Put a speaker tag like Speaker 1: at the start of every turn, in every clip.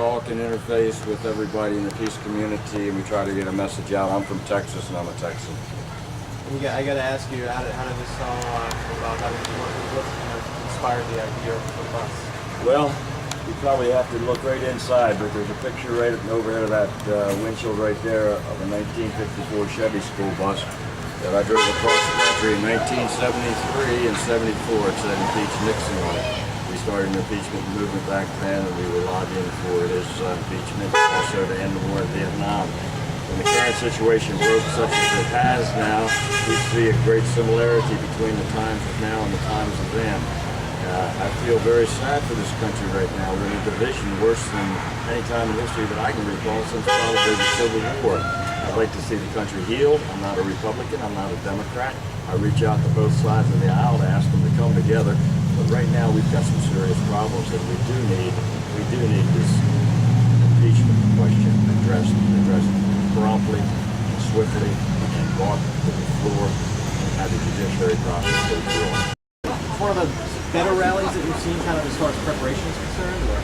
Speaker 1: talk and interface with everybody in the peace community, and we try to get a message out. I'm from Texas, and I'm a Texan.
Speaker 2: I got to ask you, how did this all come about? What kind of inspired the idea of the bus?
Speaker 1: Well, you probably have to look right inside, but there's a picture right overhead of that windshield right there of a 1954 Chevy school bus that I drove across the country in 1973 and 74. It said impeach Nixon on it. We started an impeachment movement back then, and we were lobbying for his impeachment, also to end the war in Vietnam. When the current situation broke such as it has now, we see a great similarity between the times of now and the times of then. I feel very sad for this country right now. We're in a division worse than any time in history that I can recall since probably the Civil War. I'd like to see the country healed. I'm not a Republican, I'm not a Democrat. I reach out to both sides of the aisle to ask them to come together. But right now we've got some serious problems that we do need this impeachment question addressed promptly and swiftly and brought to the floor and have the judiciary process go through.
Speaker 2: One of the better rallies that you've seen, kind of as far as preparation is concerned, or?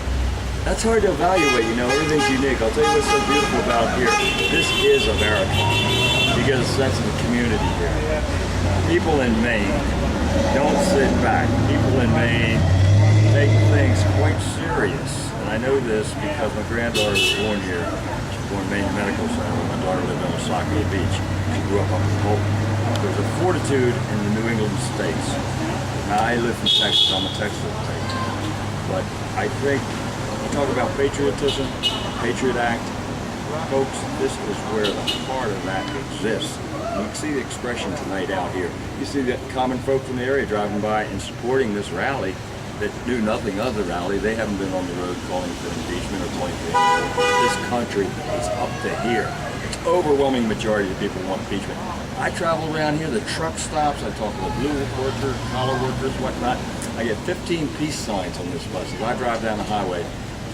Speaker 1: That's hard to evaluate, you know, everything's unique. I'll tell you what's so beautiful about here. This is America, because that's the community here. People in Maine don't sit back. People in Maine take things quite serious. And I know this because my granddaughter was born here. She was born in Maine Medical Center. My daughter lived on Osaka Beach. She grew up in Colton. There's a fortitude in the New England states. Now, I live in Texas. I'm a Texan. But I think you talk about patriotism, Patriot Act, folks, this is where the heart of that exists. You can see the expression tonight out here. You see the common folk from the area driving by and supporting this rally that do nothing of the rally. They haven't been on the road calling for impeachment or calling for impeachment. This country is up to here. It's overwhelming majority of people want impeachment. I travel around here, the truck stops, I talk to blue workers, collar workers, whatnot. I get 15 peace signs on this bus. As I drive down the highway,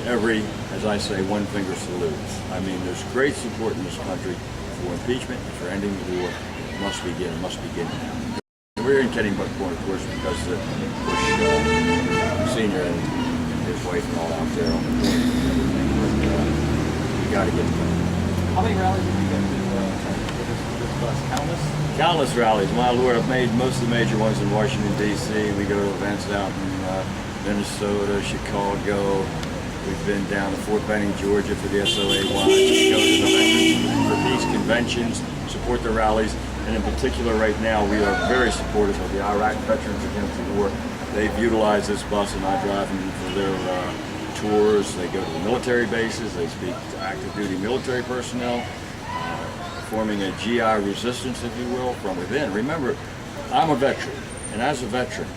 Speaker 1: every, as I say, one finger salute. I mean, there's great support in this country for impeachment and for ending the war. It must begin now. We're in Kennybunk, of course, because Bush Sr. and his wife and all out there on the point and everything. But we got to get to that.
Speaker 2: How many rallies have you been to with this bus? Countless?
Speaker 1: Countless rallies. My Lord, I've made most of the major ones in Washington, D.C. We go to events out in Minnesota, Chicago. We've been down to Fort Benning, Georgia for the SOA Watch. We go to the Veterans for Peace conventions, support the rallies, and in particular right now we are very supportive of the Iraq Veterans Against the War. They've utilized this bus and I drive them for their tours. They go to the military bases, they speak to active duty military personnel, forming a GI resistance, if you will, from within. Remember, I'm a veteran, and as a veteran,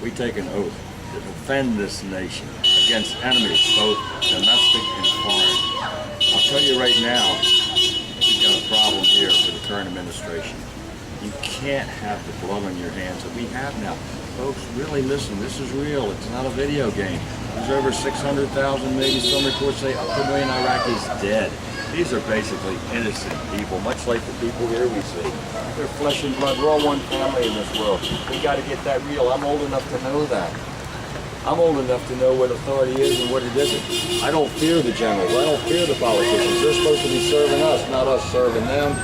Speaker 1: we take an oath to defend this nation against enemies, both domestic and foreign. I'll tell you right now, we've got a problem here for the current administration. You can't have the blood on your hands that we have now. Folks, really listen, this is real. It's not a video game. There's over 600,000, maybe some reports say up to 1 million Iraqis dead. These are basically innocent people, much like the people here we see. They're flesh and blood. We're all one family in this world. We got to get that real. I'm old enough to know that. I'm old enough to know what authority is and what it isn't. I don't fear the generals. I don't fear the politicians. They're supposed to be serving us, not us serving them.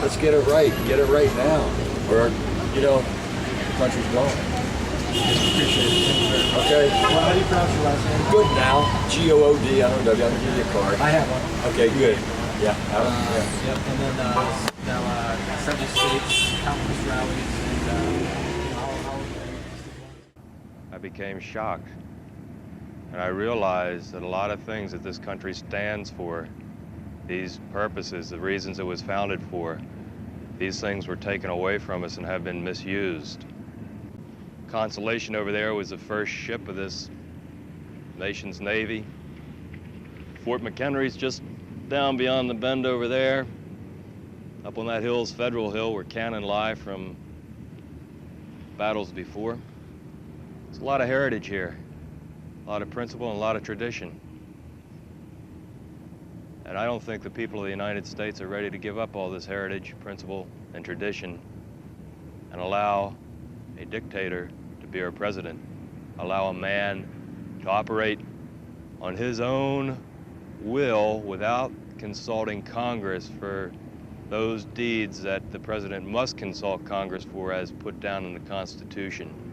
Speaker 1: Let's get it right. Get it right now. Or, you know, the country's gone.
Speaker 2: Appreciate it.
Speaker 1: Okay.
Speaker 2: Well, how do you pronounce your last name?
Speaker 1: Goodnow. G-O-O-D. I don't know. I'm going to give you a card.
Speaker 2: I have one.
Speaker 1: Okay, good. Yeah.
Speaker 2: Yep. And then now 70 states, countless rallies, and how
Speaker 3: I became shocked. And I realized that a lot of things that this country stands for, these purposes, the reasons it was founded for, these things were taken away from us and have been misused. Constellation over there was the first ship of this nation's Navy. Fort McHenry's just down beyond the bend over there. Up on that hill's Federal Hill where cannon lie from battles before. There's a lot of heritage here, a lot of principle and a lot of tradition. And I don't think the people of the United States are ready to give up all this heritage, principle, and tradition and allow a dictator to be our president, allow a man to operate on his own will, without consulting Congress for those deeds that the president must consult Congress for as put down in the Constitution.